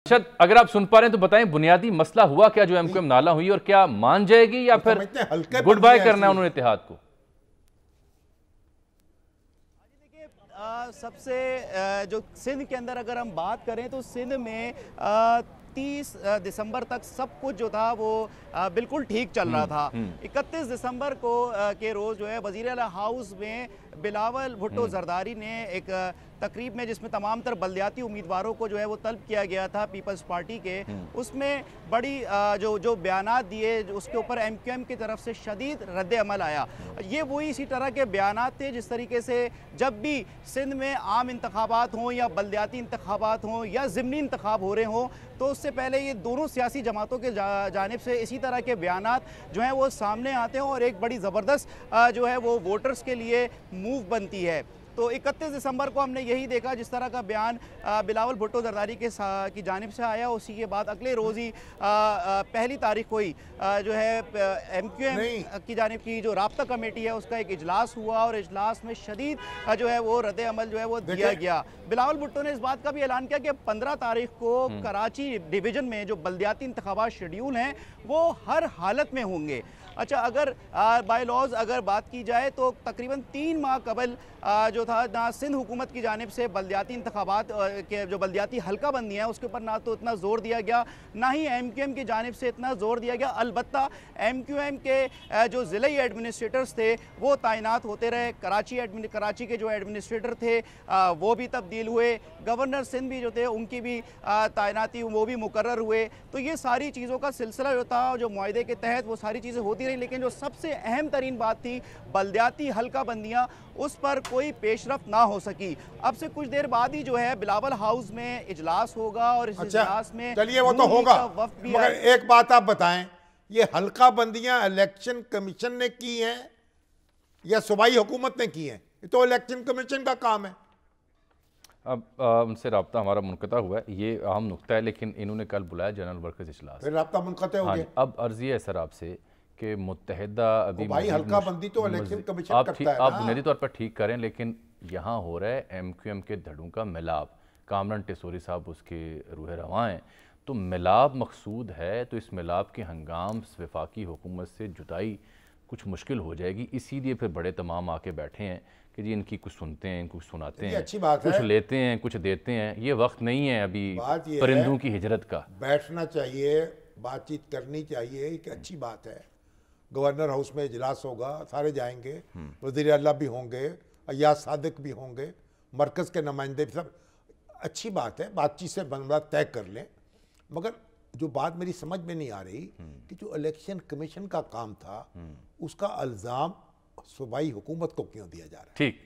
शायद अगर आप सुन पा रहे हैं तो बताएं बुनियादी मसला हुआ क्या जो एमक्यूएम नाला हुई और क्या मान जाएगी या फिर गुड बाय करना है उन्होंने इत्तेहाद को। सबसे जो सिंध के अंदर अगर हम बात करें तो सिंध में 30 दिसंबर तक सब कुछ जो था वो बिल्कुल ठीक चल रहा था। 31 दिसंबर को के रोज़ जो है वज़ीर आला हाउस में बिलावल भुट्टो जरदारी ने एक तकरीब में जिसमें तमाम तर बल्दियाती उम्मीदवारों को जो है वो तलब किया गया था पीपल्स पार्टी के, उसमें बड़ी जो बयानात दिए उसके ऊपर एमक्यूएम की तरफ से शदीद रद्द अमल आया। ये वही इसी तरह के बयानात थे जिस तरीके से जब भी सिंध में आम इंतखाबात हों या बल्दियाती इंतखाबात हों या ज़िमनी इंतखाब हो रहे हों तो उससे पहले ये दोनों सियासी जमातों के जानिब से इसी तरह के बयानात जो हैं वो सामने आते हैं और एक बड़ी ज़बरदस्त जो है वो वोटर्स के लिए मूव बनती है। तो 31 दिसंबर को हमने यही देखा जिस तरह का बयान बिलावल भुट्टो जरदारी की जानिब से आया, उसी के बाद अगले रोज़ ही पहली तारीख को ही जो है एमक्यूएम की जानिब की जो राब्ता कमेटी है उसका एक इजलास हुआ और इजलास में शदीद जो है वो रद्द अमल जो है वो दिया गया। बिलावल भुट्टो ने इस बात का भी ऐलान किया कि 15 तारीख को कराची डिवीज़न में जो बल्दियाती इंतखाबात शेड्यूल हैं वो हर हालत में होंगे। अच्छा, अगर बाय लॉज अगर बात की जाए तो तकरीबन 3 माह कबल जो था ना सिंध हुकूमत की जानिब से बल्दियाती इंतखाबात के जो बल्दियाती हल्का बंदी है उसके ऊपर ना तो इतना ज़ोर दिया गया ना ही एमक्यूएम की जानिब से इतना ज़ोर दिया गया। अलबत्ता एमक्यूएम के जो ज़िले एडमिनिस्ट्रेटर्स थे वो तैनात होते रहे। कराची के जो एडमिनिस्ट्रेटर थे वो भी तब्दील हुए, गवर्नर सिंध भी जो थे उनकी भी तैनाती वो भी मुकर्रर हुए। तो ये सारी चीज़ों का सिलसिला जो था जो मुआहदे के तहत वो सारी चीज़ें होती रही, लेकिन जो सबसे अहम तरीन बात थी बल्दियाती हल्का बंदियाँ, उस पर कोई पेशरफ ना हो सकी। अब से कुछ देर बाद ही जो है बिलावल हाउस में इजलास होगा और इस इजलास में चलिए वो तो होगा, मगर एक बात आप बताएं, ये हल्का बंदियां इलेक्शन कमीशन ने की हैं या सूबाई हुकूमत ने की हैं? ये तो इलेक्शन कमीशन का काम है। अब उनसे रब्ता हमारा मुनक़ता हुआ है, ये अहम नुक्ता है, लेकिन इन्होंने कल बुलाया जनरल वर्कर्स इजलास, फिर रब्ता मुनक़ता हो गया। अब अर्जी है सर आपसे कि मुत्तहिदा अभी भाई हल्का बंदी तो इलेक्शन कमीशन करता है ना। आप बुनियादी तौर पर ठीक करें, लेकिन यहाँ हो रहा है एमक्यूएम के धड़ों का मिलाप। कामरान टेसोरी साहब उसके रूह रवां हैं, तो मिलाप मकसूद है, तो इस मिलाप के हंगाम वफाकी हुकूमत से जुदाई कुछ मुश्किल हो जाएगी। इसीलिए फिर बड़े तमाम आके बैठे हैं कि जी इनकी कुछ सुनते हैं, कुछ सुनाते हैं, अच्छी बात कुछ है, लेते हैं, कुछ देते हैं। ये वक्त नहीं है अभी परिंदों की हिजरत का। बैठना चाहिए, बातचीत करनी चाहिए, एक अच्छी बात है। गवर्नर हाउस में इजलास होगा, सारे जाएंगे, वज़ीर आला भी होंगे, अय्याज सादिक भी होंगे, मरकज़ के नुमाइंदे भी, सब अच्छी बात है, बातचीत से मामला तय कर लें। मगर जो बात मेरी समझ में नहीं आ रही कि जो इलेक्शन कमीशन का काम था उसका इल्ज़ाम सूबाई हुकूमत को क्यों दिया जा रहा है? ठीक।